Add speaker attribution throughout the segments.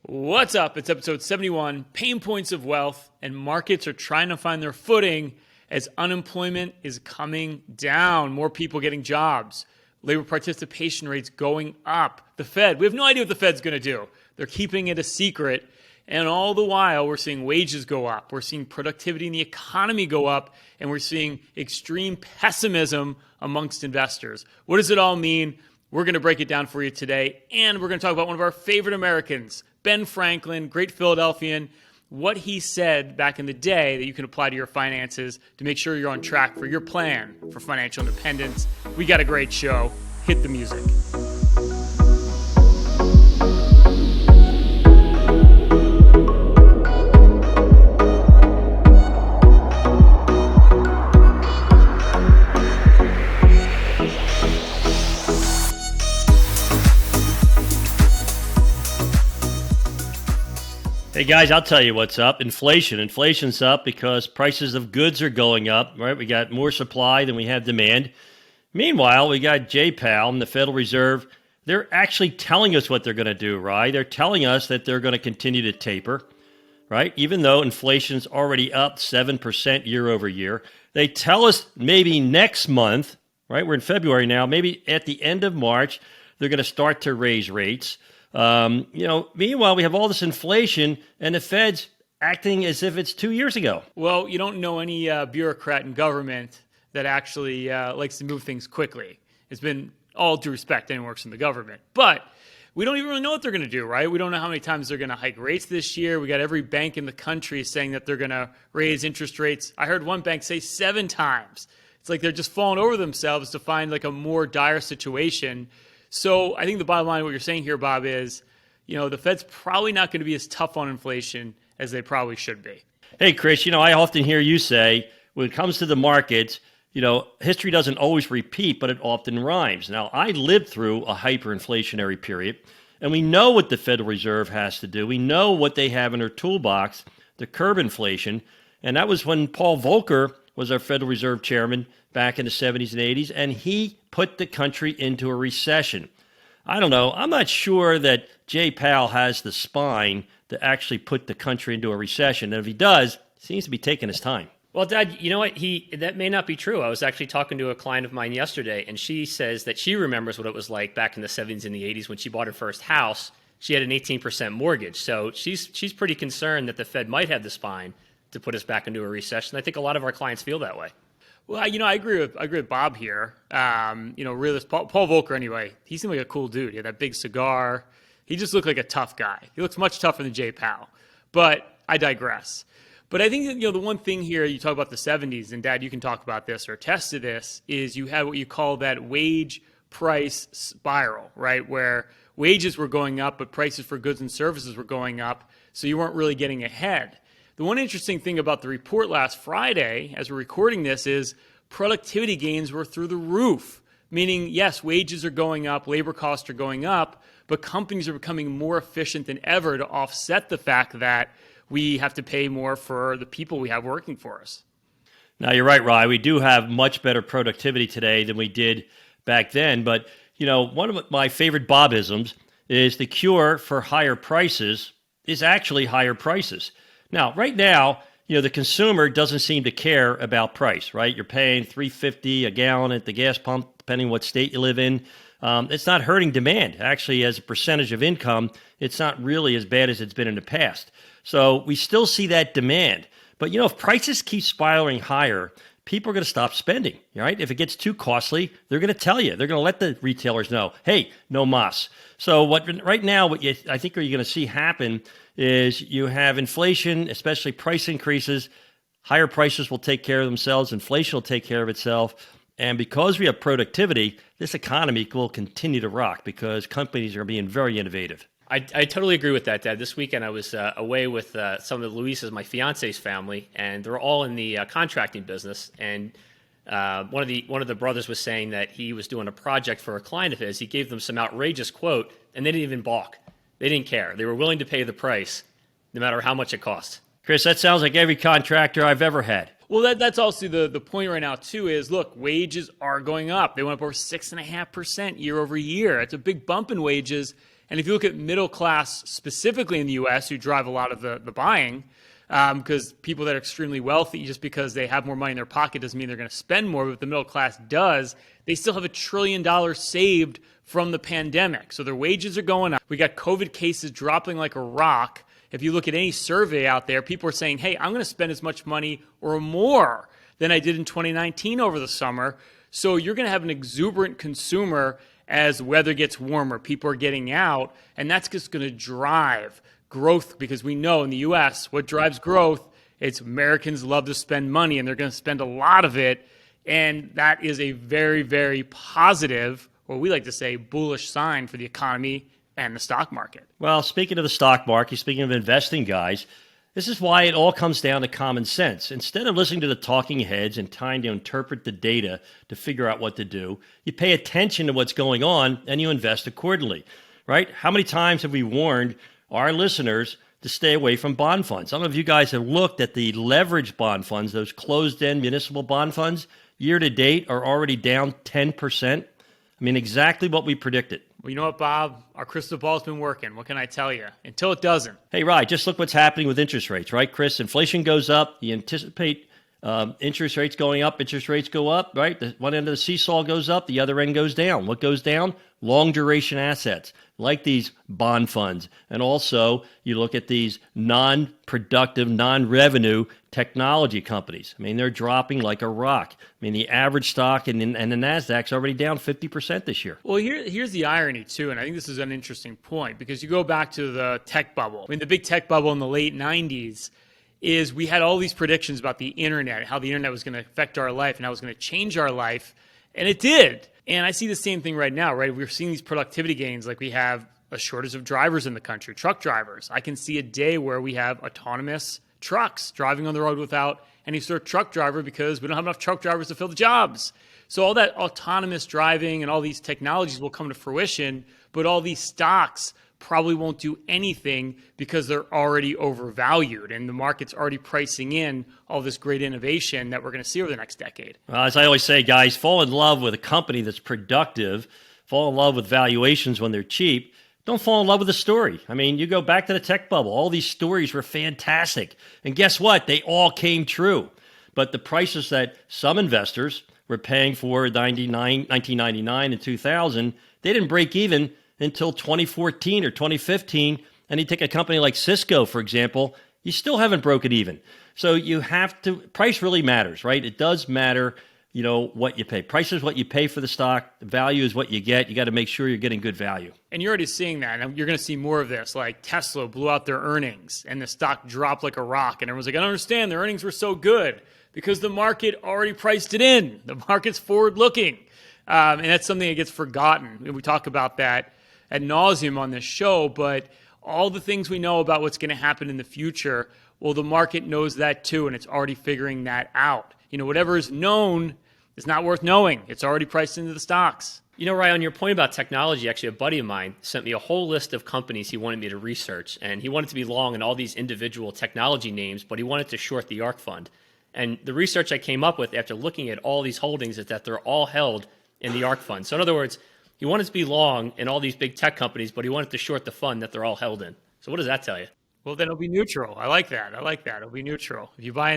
Speaker 1: What's up? It's episode 71, Payne Points of Wealth, and markets are trying to find their footing as unemployment is coming down, more people getting jobs, labor participation rates going up. The Fed, we have no idea what the Fed's going to do. They're keeping it a secret, and all the while we're seeing wages go up, we're seeing productivity in the economy go up, and we're seeing extreme pessimism amongst investors. What does it all mean? We're going to break it down for you today, and we're going to talk about one of our favorite Americans, Ben Franklin, Great Philadelphian, what he said back in the day that you can apply to your finances to make sure you're on track for your plan for financial independence. We got a great show. Hit the music.
Speaker 2: Hey guys, I'll tell you what's up. Inflation's up because prices of goods are going up, right? We got more supply than we have demand. Meanwhile, we got Jay Powell and the Federal Reserve. They're actually telling us what they're going to do, right? They're telling us that they're going to continue to taper, right? Even though inflation's already up 7% year over year. They tell us maybe next month, right? We're in February now, maybe at the end of March, they're going to start to raise rates. Meanwhile, we have all this inflation and the Fed's acting as if it's 2 years ago.
Speaker 1: Well, you don't know any bureaucrat in government that actually likes to move things quickly. It's been all due respect, anyone who works in the government. But we don't even really know what they're going to do, right? We don't know how many times they're going to hike rates this year. We got every bank in the country saying that they're going to raise interest rates. I heard one bank say 7 times. It's like they're just falling over themselves to find like a more dire situation. So I think the bottom line of what you're saying here, Bob, is, the Fed's probably not going to be as tough on inflation as they probably should be.
Speaker 2: Hey, Chris, I often hear you say when it comes to the markets, history doesn't always repeat, but it often rhymes. Now, I lived through a hyperinflationary period, and we know what the Federal Reserve has to do. We know what they have in their toolbox to curb inflation, and that was when Paul Volcker was our Federal Reserve chairman back in the 70s and 80s, and he put the country into a recession. I don't know. I'm not sure that Jay Powell has the spine to actually put the country into a recession. And if he does, he seems to be taking his time.
Speaker 3: Well, Dad, you know what? That may not be true. I was actually talking to a client of mine yesterday, and she says that she remembers what it was like back in the 70s and the 80s when she bought her first house. She had an 18% mortgage. So she's pretty concerned that the Fed might have the spine to put us back into a recession. I think a lot of our clients feel that way.
Speaker 1: Well, I agree with Bob here. Really, Paul Volcker, anyway, he seemed like a cool dude. He had that big cigar. He just looked like a tough guy. He looks much tougher than Jay Powell. But I digress. But I think that, the one thing here, you talk about the 70s, and Dad, you can talk about this or attest to this, is you had what you call that wage price spiral, right? Where wages were going up, but prices for goods and services were going up, so you weren't really getting ahead. The one interesting thing about the report last Friday, as we're recording this, is productivity gains were through the roof. Meaning, yes, wages are going up, labor costs are going up, but companies are becoming more efficient than ever to offset the fact that we have to pay more for the people we have working for us.
Speaker 2: Now, you're right, Rye. We do have much better productivity today than we did back then. But, one of my favorite Bobisms is the cure for higher prices is actually higher prices. Now, right now, the consumer doesn't seem to care about price, right? You're paying $3.50 a gallon at the gas pump, depending what state you live in. It's not hurting demand. Actually, as a percentage of income, it's not really as bad as it's been in the past. So we still see that demand. But, if prices keep spiraling higher, people are going to stop spending, right? If it gets too costly, they're going to tell you. They're going to let the retailers know, hey, no mas. So right now, I think what you're going to see happen is you have inflation, especially price increases. Higher prices will take care of themselves. Inflation will take care of itself. And because we have productivity, this economy will continue to rock because companies are being very innovative.
Speaker 3: I totally agree with that, Dad. This weekend I was away with some of Luisa's, my fiance's family, and they're all in the contracting business. And one of the brothers was saying that he was doing a project for a client of his. He gave them some outrageous quote, and they didn't even balk. They didn't care. They were willing to pay the price, no matter how much it cost.
Speaker 2: Chris, that sounds like every contractor I've ever had.
Speaker 1: Well, that's also the point right now, too, is, look, wages are going up. They went up over 6.5% year over year. It's a big bump in wages. And if you look at middle class specifically in the U.S., who drive a lot of the buying, because people that are extremely wealthy, just because they have more money in their pocket doesn't mean they're going to spend more, but the middle class does. They still have $1 trillion saved from the pandemic. So their wages are going up. We got COVID cases dropping like a rock. If you look at any survey out there, people are saying, hey, I'm going to spend as much money or more than I did in 2019 over the summer. So you're going to have an exuberant consumer as weather gets warmer. People are getting out, and that's just going to drive growth, because we know in the U.S. what drives growth, it's Americans love to spend money, and they're going to spend a lot of it. And that is a very, very positive, or we like to say bullish sign for the economy and the stock market.
Speaker 2: Well, speaking of the stock market, speaking of investing, guys, this is why it all comes down to common sense. Instead of listening to the talking heads and trying to interpret the data to figure out what to do, you pay attention to what's going on and you invest accordingly, right? How many times have we warned our listeners to stay away from bond funds? Some of you guys have looked at the leveraged bond funds, those closed-end municipal bond funds. Year to date are already down 10%. I mean, exactly what we predicted.
Speaker 1: Well, you know what, Bob? Our crystal ball's been working. What can I tell you? Until it doesn't.
Speaker 2: Hey, Rye, just look what's happening with interest rates, right, Chris? Inflation goes up. You anticipate interest rates going up. Interest rates go up, right? The one end of the seesaw goes up. The other end goes down. What goes down? Long duration assets, like these bond funds. And also, you look at these non-productive, non-revenue technology companies. I mean, they're dropping like a rock. I mean, the average stock and the NASDAQ's already down 50% this year.
Speaker 1: Well, here's the irony, too, and I think this is an interesting point, because you go back to the tech bubble. I mean, the big tech bubble in the late 90s is we had all these predictions about the internet, how the internet was going to affect our life and how it was going to change our life, and it did. And I see the same thing right now, right? We're seeing these productivity gains, like we have a shortage of drivers in the country, truck drivers. I can see a day where we have autonomous trucks driving on the road without any sort of truck driver, because we don't have enough truck drivers to fill the jobs. So all that autonomous driving and all these technologies will come to fruition, but all these stocks probably won't do anything because they're already overvalued, and the market's already pricing in all this great innovation that we're going to see over the next decade.
Speaker 2: Well, as I always say, guys, fall in love with a company that's productive, fall in love with valuations when they're cheap. Don't fall in love with the story. I mean, you go back to the tech bubble. All these stories were fantastic. And guess what? They all came true. But the prices that some investors were paying for 1999 and 2000, they didn't break even until 2014 or 2015. And you take a company like Cisco, for example, you still haven't broken even. So you have to, price really matters, right? It does matter, you know, what you pay. Price is what you pay for the stock. The value is what you get. You got to make sure you're getting good value.
Speaker 1: And you're already seeing that. And you're going to see more of this. Like Tesla blew out their earnings and the stock dropped like a rock. And everyone's like, I don't understand. Their earnings were so good because the market already priced it in. The market's forward looking. And that's something that gets forgotten. And we talk about that ad nauseum on this show. But all the things we know about what's going to happen in the future, well, the market knows that too. And it's already figuring that out. You know, whatever is known is not worth knowing. It's already priced into the stocks.
Speaker 3: You know, Ryan, on your point about technology, actually, a buddy of mine sent me a whole list of companies he wanted me to research, and he wanted to be long in all these individual technology names, but he wanted to short the ARK fund. And the research I came up with after looking at all these holdings is that they're all held in the ARK fund. So in other words, he wanted to be long in all these big tech companies, but he wanted to short the fund that they're all held in. So what does that tell you?
Speaker 1: Well, then it'll be neutral. I like that. It'll be neutral. If you buy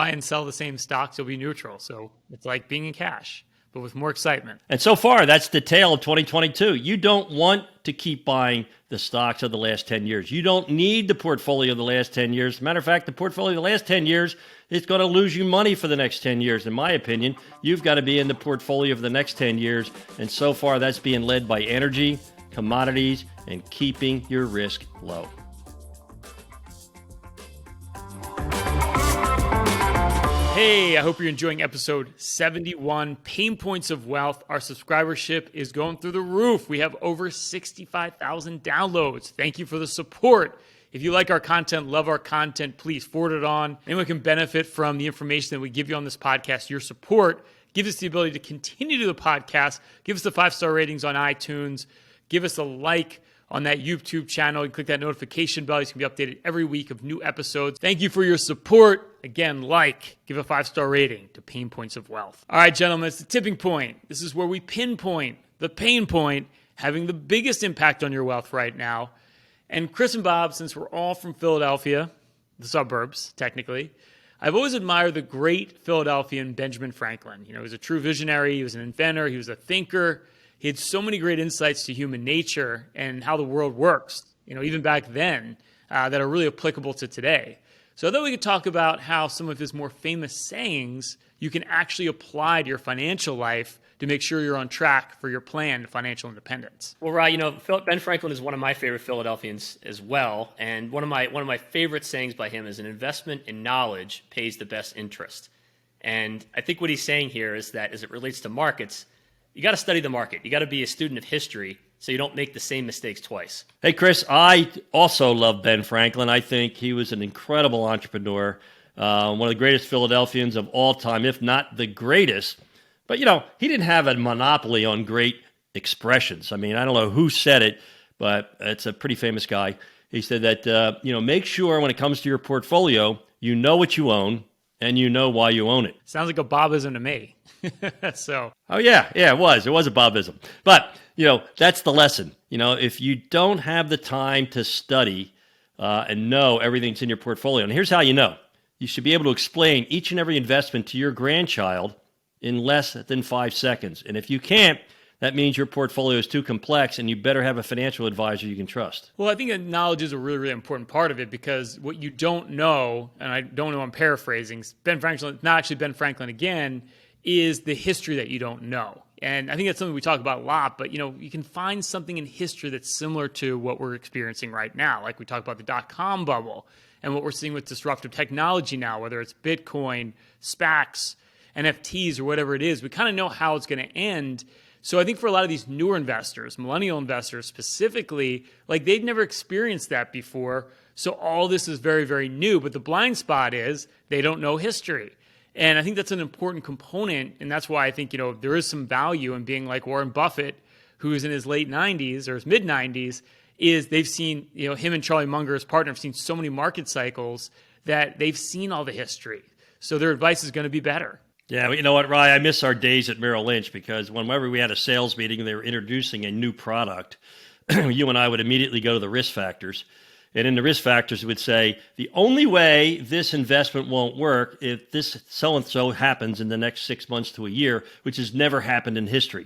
Speaker 1: and sell the same stocks, it'll be neutral. So it's like being in cash, but with more excitement.
Speaker 2: And so far, that's the tale of 2022. You don't want to keep buying the stocks of the last 10 years. You don't need the portfolio of the last 10 years. As a matter of fact, the portfolio of the last 10 years is going to lose you money for the next 10 years. In my opinion, you've got to be in the portfolio for the next 10 years. And so far, that's being led by energy, commodities, and keeping your risk low.
Speaker 1: Hey, I hope you're enjoying episode 71, Payne Points of Wealth. Our subscribership is going through the roof. We have over 65,000 downloads. Thank you for the support. If you like our content, love our content, please forward it on. Anyone can benefit from the information that we give you on this podcast. Your support gives us the ability to continue to do the podcast. Give us the 5-star ratings on iTunes. Give us a like on that YouTube channel. You click that notification bell. You can be updated every week of new episodes. Thank you for your support. Again, give a 5-star rating to Payne Points of Wealth. All right, gentlemen, it's the tipping point. This is where we pinpoint the pain point having the biggest impact on your wealth right now. And Chris and Bob, since we're all from Philadelphia, the suburbs, technically, I've always admired the great Philadelphian Benjamin Franklin. You know, he was a true visionary. He was an inventor. He was a thinker. He had so many great insights to human nature and how the world works, you know, even back then, that are really applicable to today. So I thought we could talk about how some of his more famous sayings you can actually apply to your financial life to make sure you're on track for your planned financial independence.
Speaker 3: Well, Rye, you know, Ben Franklin is one of my favorite Philadelphians as well, and one of my favorite sayings by him is an investment in knowledge pays the best interest. And I think what he's saying here is that as it relates to markets, you got to study the market. You got to be a student of history so you don't make the same mistakes twice.
Speaker 2: Hey, Chris, I also love Ben Franklin. I think he was an incredible entrepreneur, one of the greatest Philadelphians of all time, if not the greatest. But, you know, he didn't have a monopoly on great expressions. I mean, I don't know who said it, but it's a pretty famous guy. He said that, make sure when it comes to your portfolio, you know what you own and you know why you own it.
Speaker 1: Sounds like a Bobism to me. So.
Speaker 2: Oh, yeah, it was. It was a Bobism. But, that's the lesson. If you don't have the time to study and know everything that's in your portfolio, and here's how you know. You should be able to explain each and every investment to your grandchild in less than 5 seconds. And if you can't, that means your portfolio is too complex and you better have a financial advisor you can trust.
Speaker 1: Well, I think that knowledge is a really, really important part of it, because what you don't know, and I don't know I'm paraphrasing, Ben Franklin, not actually Ben Franklin again, is the history that you don't know. And I think that's something we talk about a lot, but you can find something in history that's similar to what we're experiencing right now. Like we talk about the dot-com bubble and what we're seeing with disruptive technology now, whether it's Bitcoin, SPACs, NFTs, or whatever it is. We kind of know how it's going to end. So I think for a lot of these newer investors, millennial investors specifically, like they've never experienced that before. So all this is very, very new. But the blind spot is they don't know history. And I think that's an important component. And that's why I think, there is some value in being like Warren Buffett, who's in his late 90s or his mid 90s, is they've seen, him and Charlie Munger, his partner, have seen so many market cycles that they've seen all the history. So their advice is going to be better.
Speaker 2: Yeah, you know what, Rye? I miss our days at Merrill Lynch, because whenever we had a sales meeting and they were introducing a new product, you and I would immediately go to the risk factors. And in the risk factors, it would say, the only way this investment won't work if this so-and-so happens in the next 6 months to a year, which has never happened in history.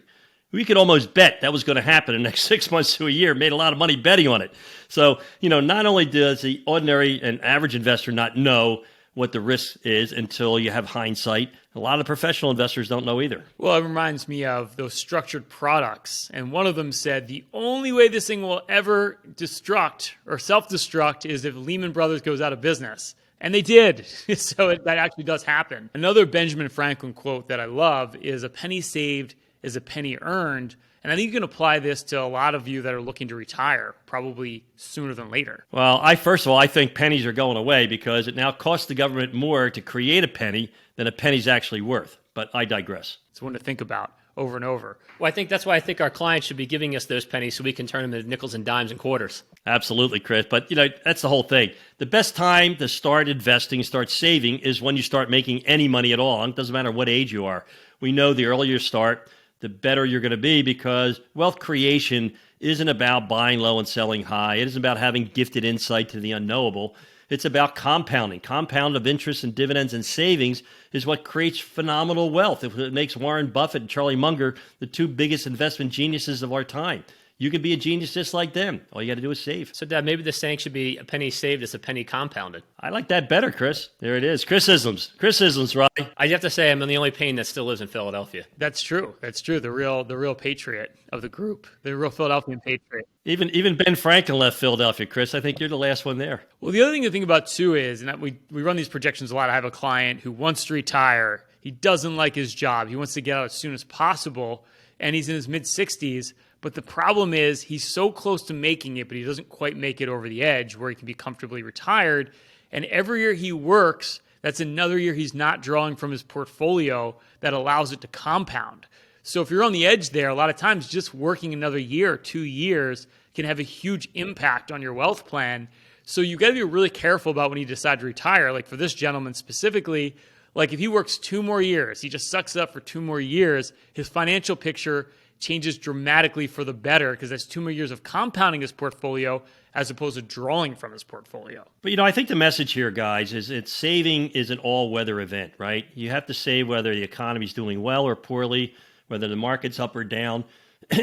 Speaker 2: We could almost bet that was going to happen in the next 6 months to a year, made a lot of money betting on it. So, not only does the ordinary and average investor not know what the risk is until you have hindsight, a lot of professional investors don't know either.
Speaker 1: Well, it reminds me of those structured products. And one of them said, the only way this thing will ever destruct or self-destruct is if Lehman Brothers goes out of business. And they did. So that actually does happen. Another Benjamin Franklin quote that I love is, a penny saved is a penny earned. And I think you can apply this to a lot of you that are looking to retire, probably sooner than later.
Speaker 2: Well, first of all, I think pennies are going away, because it now costs the government more to create a penny than a penny's actually worth. But I digress.
Speaker 1: It's one to think about over and over.
Speaker 3: Well, that's why I think our clients should be giving us those pennies so we can turn them into nickels and dimes and quarters.
Speaker 2: Absolutely, Chris. But, that's the whole thing. The best time to start investing, start saving, is when you start making any money at all. And it doesn't matter what age you are. We know the earlier you start, the better you're going to be, because wealth creation isn't about buying low and selling high. It isn't about having gifted insight to the unknowable. It's about compounding. Compound of interest and dividends and savings is what creates phenomenal wealth. It makes Warren Buffett and Charlie Munger the two biggest investment geniuses of our time. You can be a genius just like them. All you got to do is save.
Speaker 3: So, Dad, maybe the saying should be, a penny saved is a penny compounded.
Speaker 2: I like that better, Chris. There it is. Chrisisms, right?
Speaker 3: I have to say, I'm the only Payne that still lives in Philadelphia.
Speaker 1: That's true. The real patriot of the group, the real Philadelphian patriot.
Speaker 2: Even Ben Franklin left Philadelphia, Chris. I think you're the last one there.
Speaker 1: Well, the other thing to think about too is, and we run these projections a lot. I have a client who wants to retire. He doesn't like his job. He wants to get out as soon as possible, and he's in his mid-60s. But the problem is he's so close to making it, but he doesn't quite make it over the edge where he can be comfortably retired. And every year he works, that's another year he's not drawing from his portfolio that allows it to compound. So if you're on the edge there, a lot of times just working another year, 2 years, can have a huge impact on your wealth plan. So you've got to be really careful about when you decide to retire. Like for this gentleman specifically, like if he works 2 more years, he just sucks it up for 2 more years, his financial picture changes dramatically for the better because that's 2 more years of compounding his portfolio as opposed to drawing from his portfolio.
Speaker 2: But, I think the message here, guys, is that saving is an all-weather event, right? You have to save whether the economy's doing well or poorly, whether the market's up or down.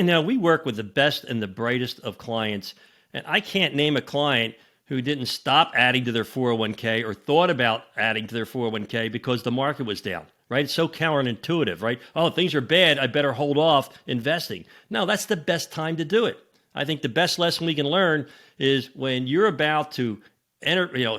Speaker 2: Now, we work with the best and the brightest of clients, and I can't name a client who didn't stop adding to their 401k or thought about adding to their 401k because the market was down, right? It's so counterintuitive, right? Oh, things are bad, I better hold off investing. No, that's the best time to do it. I think the best lesson we can learn is when you're about to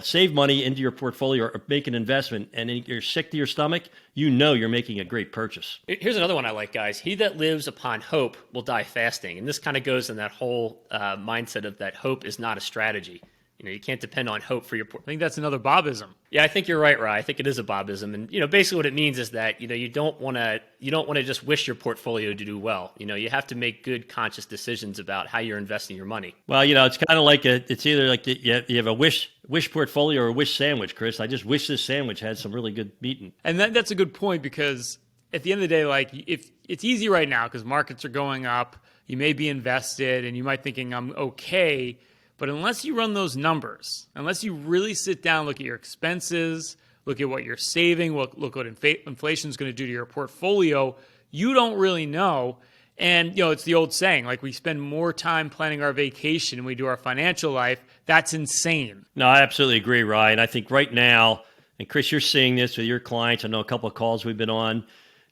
Speaker 2: save money into your portfolio or make an investment and you're sick to your stomach, you're making a great purchase.
Speaker 3: Here's another one I like, guys. He that lives upon hope will die fasting. And this kind of goes in that whole mindset of that hope is not a strategy. You can't depend on hope for your
Speaker 1: I think that's another Bobism.
Speaker 3: Yeah, I think you're right, Rye. I think it is a Bobism. And, basically what it means is that, you don't want to just wish your portfolio to do well. You have to make good conscious decisions about how you're investing your money.
Speaker 2: Well, it's kind of like it's either like you have a wish portfolio or a wish sandwich, Chris. I just wish this sandwich had some really good meat in it.
Speaker 1: And that's a good point because at the end of the day, like if it's easy right now because markets are going up, you may be invested and you might thinking I'm okay. But unless you run those numbers, unless you really sit down, look at your expenses, look at what you're saving, look what inflation is going to do to your portfolio, you don't really know. And, it's the old saying, like we spend more time planning our vacation than we do our financial life. That's insane.
Speaker 2: No, I absolutely agree, Ryan. I think right now, and Chris, you're seeing this with your clients. I know a couple of calls we've been on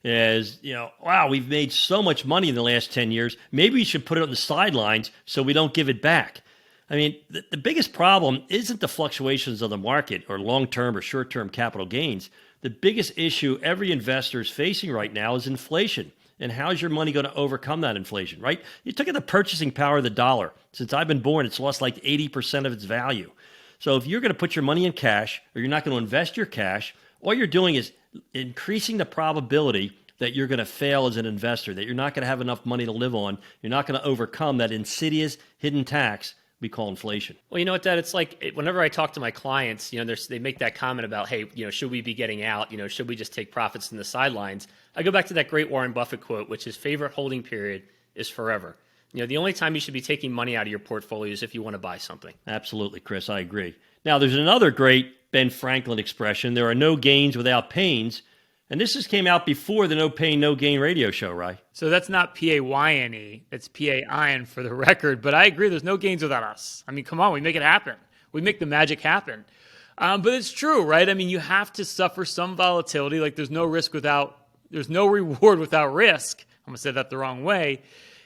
Speaker 2: is, wow, we've made so much money in the last 10 years. Maybe we should put it on the sidelines so we don't give it back. I mean, the biggest problem isn't the fluctuations of the market or long-term or short-term capital gains. The biggest issue every investor is facing right now is inflation. And how's your money going to overcome that inflation, right? You took at the purchasing power of the dollar. Since I've been born, it's lost like 80% of its value. So if you're going to put your money in cash or you're not going to invest your cash, all you're doing is increasing the probability that you're going to fail as an investor, that you're not going to have enough money to live on. You're not going to overcome that insidious hidden tax we call inflation.
Speaker 3: Well, you know what, Dad? It's like whenever I talk to my clients, they make that comment about, hey, should we be getting out? Should we just take profits in the sidelines? I go back to that great Warren Buffett quote, which is favorite holding period is forever. The only time you should be taking money out of your portfolio is if you want to buy something.
Speaker 2: Absolutely, Chris. I agree. Now, there's another great Ben Franklin expression. There are no gains without pains. And this just came out before the No Pain, No Gain radio show, right?
Speaker 1: So that's not P-A-Y-N-E. It's P-A-I-N for the record. But I agree, there's no gains without us. I mean, come on, we make it happen. We make the magic happen. But it's true, right? I mean, you have to suffer some volatility. Like there's no reward without risk. I'm going to say that the wrong way.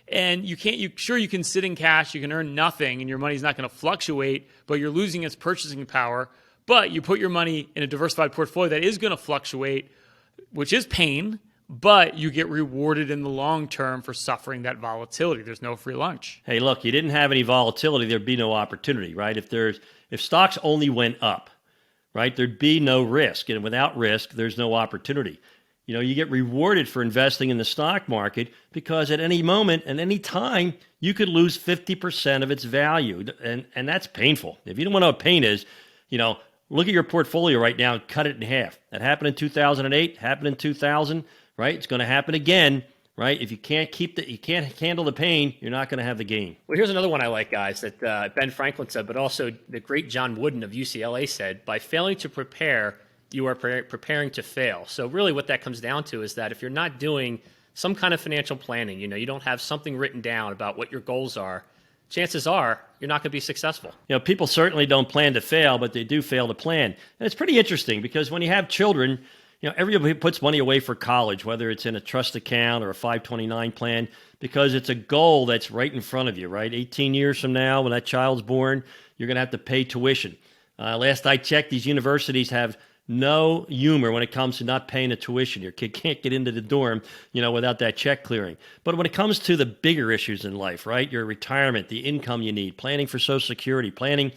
Speaker 1: And you can sit in cash, you can earn nothing, and your money's not going to fluctuate, but you're losing its purchasing power. But you put your money in a diversified portfolio that is going to fluctuate, which is pain, but you get rewarded in the long term for suffering that volatility. There's no free lunch.
Speaker 2: Hey, look, you didn't have any volatility, there'd be no opportunity, right? If stocks only went up, right, there'd be no risk. And without risk, there's no opportunity. You get rewarded for investing in the stock market because at any moment and any time, you could lose 50% of its value. And that's painful. If you don't know what pain is, look at your portfolio right now and cut it in half. That happened in 2008, happened in 2000, right? It's going to happen again, right? If you can't you can't handle the pain, you're not going to have the gain.
Speaker 3: Well, here's another one I like, guys, that Ben Franklin said, but also the great John Wooden of UCLA said, by failing to prepare, you are preparing to fail. So really what that comes down to is that if you're not doing some kind of financial planning, you don't have something written down about what your goals are, chances are you're not going to be successful.
Speaker 2: People certainly don't plan to fail, but they do fail to plan. And it's pretty interesting because when you have children, everybody puts money away for college, whether it's in a trust account or a 529 plan, because it's a goal that's right in front of you, right? 18 years from now, when that child's born, you're going to have to pay tuition. Last I checked, these universities have no humor when it comes to not paying the tuition. Your kid can't get into the dorm, without that check clearing. But when it comes to the bigger issues in life, right? Your retirement, the income you need, planning for Social Security, planning,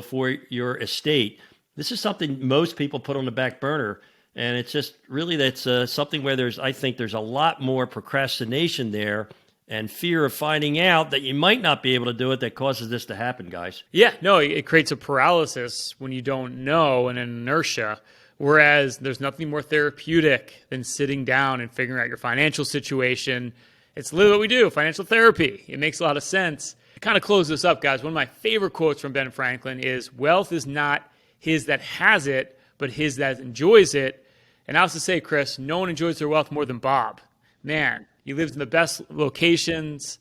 Speaker 2: for your estate. This is something most people put on the back burner. And it's just really that's something where I think there's a lot more procrastination there and fear of finding out that you might not be able to do it that causes this to happen, guys.
Speaker 1: Yeah, no, it creates a paralysis when you don't know and an inertia, whereas there's nothing more therapeutic than sitting down and figuring out your financial situation It's literally what we do, financial therapy. It makes a lot of sense. To kind of close this up, guys, one of my favorite quotes from Ben Franklin is, wealth is not his that has it, but his that enjoys it. And I also say, Chris, no one enjoys their wealth more than Bob. Man, he lives in the best locations.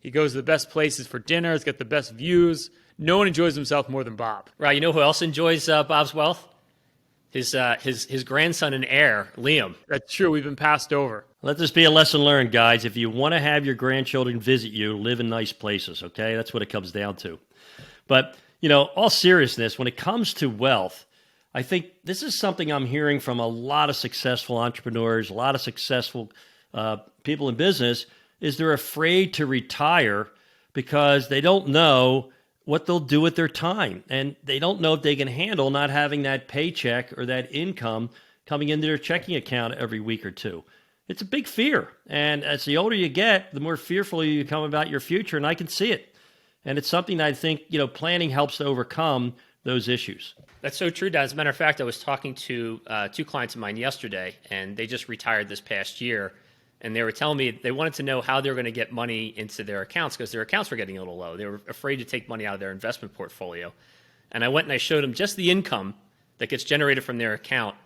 Speaker 1: He goes to the best places for dinner. He's got the best views. No one enjoys himself more than Bob.
Speaker 3: Right, you know who else enjoys Bob's wealth? His grandson and heir, Liam.
Speaker 1: That's true. We've been passed over.
Speaker 2: Let this be a lesson learned, guys. If you want to have your grandchildren visit you, live in nice places, okay? That's what it comes down to. But, all seriousness, when it comes to wealth, I think this is something I'm hearing from a lot of successful entrepreneurs, a lot of successful people in business, is they're afraid to retire because they don't know what they'll do with their time. And they don't know if they can handle not having that paycheck or that income coming into their checking account every week or two. It's a big fear. And as the older you get, the more fearful you become about your future. And I can see it. And it's something that I think, planning helps to overcome those issues.
Speaker 3: That's so true, Dad. As a matter of fact, I was talking to two clients of mine yesterday, and they just retired this past year. And they were telling me they wanted to know how they were going to get money into their accounts because their accounts were getting a little low. They were afraid to take money out of their investment portfolio. And I went and I showed them just the income that gets generated from their account.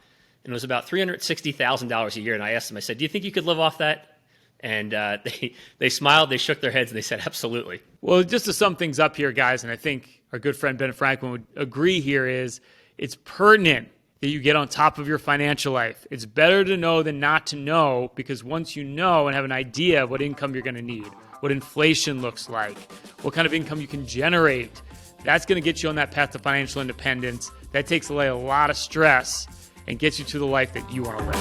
Speaker 3: And it was about $360,000 a year. And I asked them, I said, do you think you could live off that? And they smiled, they shook their heads, and they said, absolutely.
Speaker 1: Well, just to sum things up here, guys, and I think our good friend Ben Franklin would agree here, is it's pertinent that you get on top of your financial life. It's better to know than not to know, because once you know and have an idea of what income you're going to need, what inflation looks like, what kind of income you can generate, that's going to get you on that path to financial independence. That takes away a lot of stress and gets you to the life that you want to live.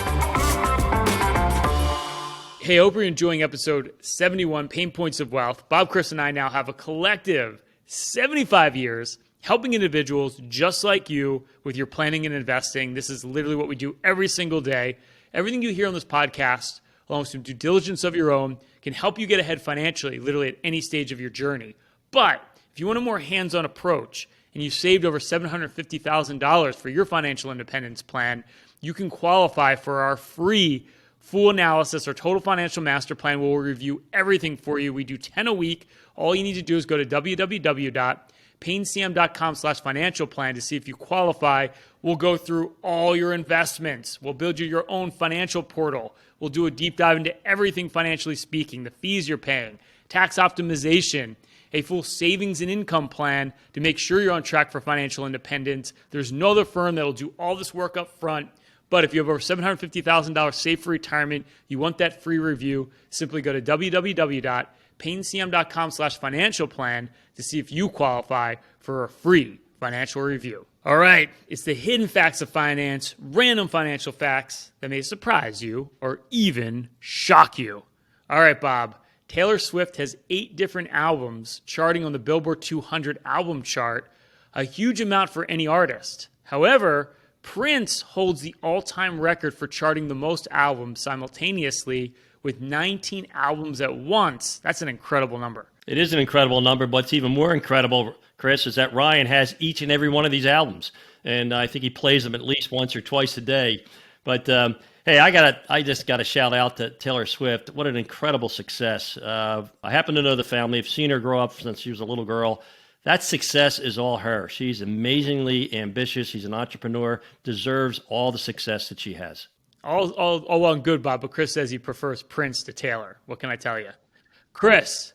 Speaker 1: Hey, hope you're enjoying episode 71, Payne Points of Wealth. Bob, Chris, and I now have a collective 75 years helping individuals just like you with your planning and investing. This is literally what we do every single day. Everything you hear on this podcast, along with some due diligence of your own, can help you get ahead financially, literally at any stage of your journey. But if you want a more hands-on approach and you've saved over $750,000 for your financial independence plan, you can qualify for our free full analysis or total financial master plan where we'll review everything for you. We do 10 a week. All you need to do is go to www.paynecm.com/financial plan to see if you qualify. We'll go through all your investments. We'll build you your own financial portal. We'll do a deep dive into everything financially speaking, the fees you're paying, tax optimization, a full savings and income plan to make sure you're on track for financial independence. There's no other firm that will do all this work up front. But if you have over $750,000 saved for retirement, you want that free review, simply go to www.paynecm.com/financial plan to see if you qualify for a free financial review. All right, it's the hidden facts of finance, random financial facts that may surprise you or even shock you. All right, Bob, Taylor Swift has 8 different albums charting on the Billboard 200 album chart, a huge amount for any artist. However, Prince holds the all-time record for charting the most albums simultaneously with 19 albums at once. That's an incredible number.
Speaker 2: It is an incredible number, but what's even more incredible, Chris, is that Ryan has each and every one of these albums, and I think he plays them at least once or twice a day. But hey, I just got to shout out to Taylor Swift. What an incredible success! I happen to know the family. I've seen her grow up since she was a little girl. That success is all her. She's amazingly ambitious. She's an entrepreneur, deserves all the success that she has.
Speaker 1: All well and good, Bob, but Chris says he prefers Prince to Taylor. What can I tell you? Chris,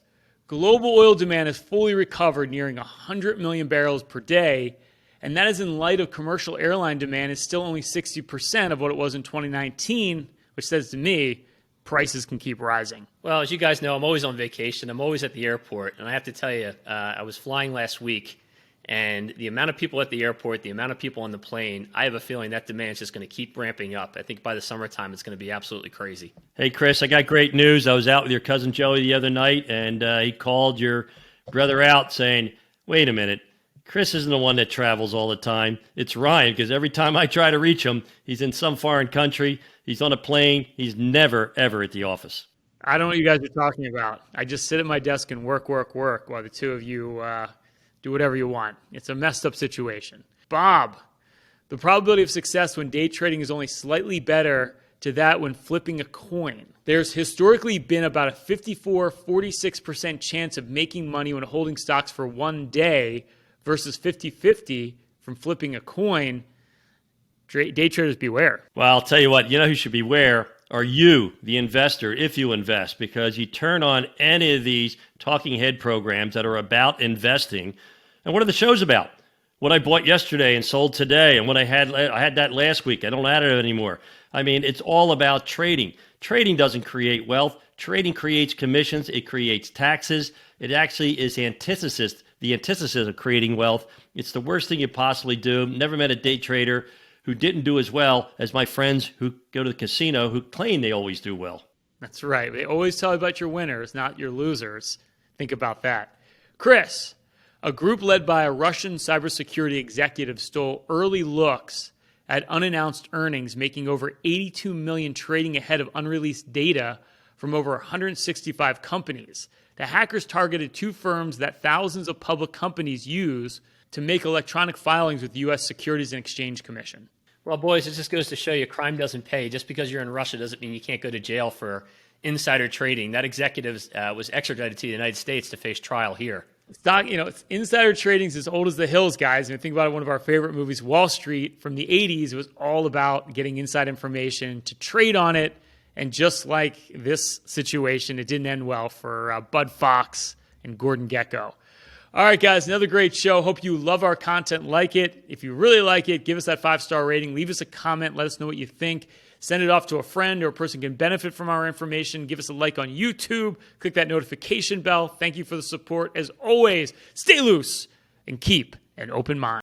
Speaker 1: global oil demand has fully recovered, nearing 100 million barrels per day, and that is in light of commercial airline demand is still only 60% of what it was in 2019, which says to me, prices can keep rising.
Speaker 3: Well, as you guys know, I'm always on vacation. I'm always at the airport. And I have to tell you, I was flying last week, and the amount of people at the airport, the amount of people on the plane, I have a feeling that demand is just going to keep ramping up. I think by the summertime, it's going to be absolutely crazy.
Speaker 2: Hey, Chris, I got great news. I was out with your cousin Joey the other night, and he called your brother out saying, wait a minute, Chris isn't the one that travels all the time. It's Ryan, because every time I try to reach him, he's in some foreign country. He's on a plane. He's never, ever at the office.
Speaker 1: I don't know what you guys are talking about. I just sit at my desk and work while the two of you do whatever you want. It's a messed up situation. Bob, the probability of success when day trading is only slightly better to that when flipping a coin. There's historically been about a 46% chance of making money when holding stocks for one day versus 50-50 from flipping a coin. Day traders beware.
Speaker 2: Well, I'll tell you what, you know who should beware are you, the investor, if you invest, because you turn on any of these talking head programs that are about investing. And what are the shows about? What I bought yesterday and sold today, and what I had that last week. I don't have it anymore. I mean, it's all about trading. Trading doesn't create wealth. Trading creates commissions. It creates taxes. It actually is the antithesis of creating wealth. It's the worst thing you possibly do. Never met a day trader who didn't do as well as my friends who go to the casino who claim they always do well.
Speaker 1: That's right. They always tell you about your winners, not your losers. Think about that. Chris, a group led by a Russian cybersecurity executive stole early looks at unannounced earnings, making over $82 million trading ahead of unreleased data from over 165 companies. The hackers targeted two firms that thousands of public companies use to make electronic filings with the U.S. Securities and Exchange Commission.
Speaker 3: Well, boys, it just goes to show you crime doesn't pay. Just because you're in Russia doesn't mean you can't go to jail for insider trading. That executive was extradited to the United States to face trial here.
Speaker 1: Insider trading is as old as the hills, guys. And think about one of our favorite movies, Wall Street, from the 80s. It was all about getting inside information to trade on it. And just like this situation, it didn't end well for Bud Fox and Gordon Gekko. All right, guys, another great show. Hope you love our content, like it. If you really like it, give us that 5-star rating. Leave us a comment. Let us know what you think. Send it off to a friend or a person who can benefit from our information. Give us a like on YouTube. Click that notification bell. Thank you for the support. As always, stay loose and keep an open mind.